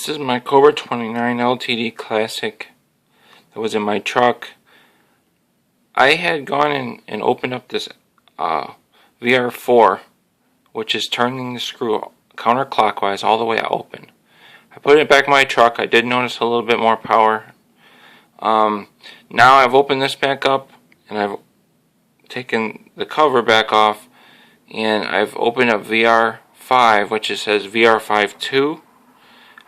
This is my Cobra 29 LTD Classic that was in my truck. I had gone and opened up this VR4, which is turning the screw counterclockwise all the way open. I put it back in my truck. I did notice a little bit more power. Now I've opened this back up and I've taken the cover back off, and I've opened up VR5, which it says VR5 2.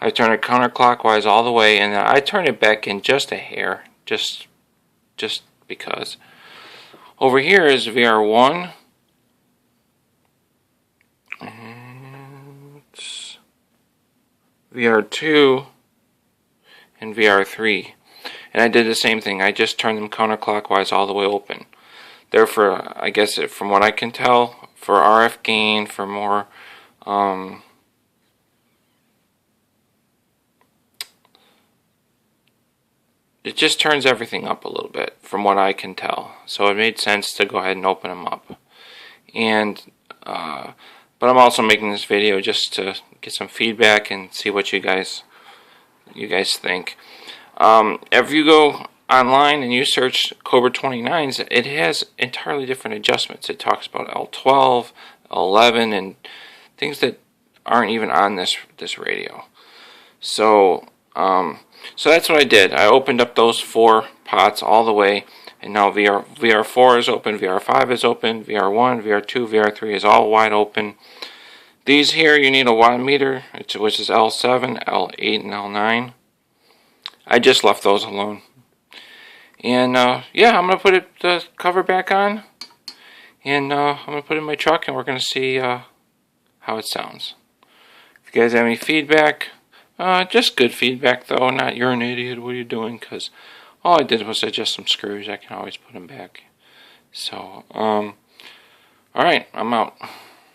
I turn it counterclockwise all the way, and then I turn it back in just a hair, just because. Over here is VR1. And VR2 and VR3. And I did the same thing. I just turned them counterclockwise all the way open. Therefore, I guess from what I can tell, for RF gain, for more it just turns everything up a little bit, from what I can tell. So it made sense to go ahead and open them up. And but I'm also making this video just to get some feedback and see what you guys think. If you go online and you search Cobra 29s, it has entirely different adjustments. It talks about L12, L11, and things that aren't even on this radio. So so that's what I did. I opened up those 4 pots all the way, and now VR4 is open, VR5 is open, VR1, VR2, VR3 is all wide open. These here, you need a watt meter, which is L7, L8, and L9. I just left those alone. And yeah, I'm going to put the cover back on, and I'm going to put it in my truck, and we're going to see how it sounds. If you guys have any feedback, just good feedback though, not "you're an idiot, what are you doing?" because all I did was adjust some screws. I can always put them back. So, alright, I'm out.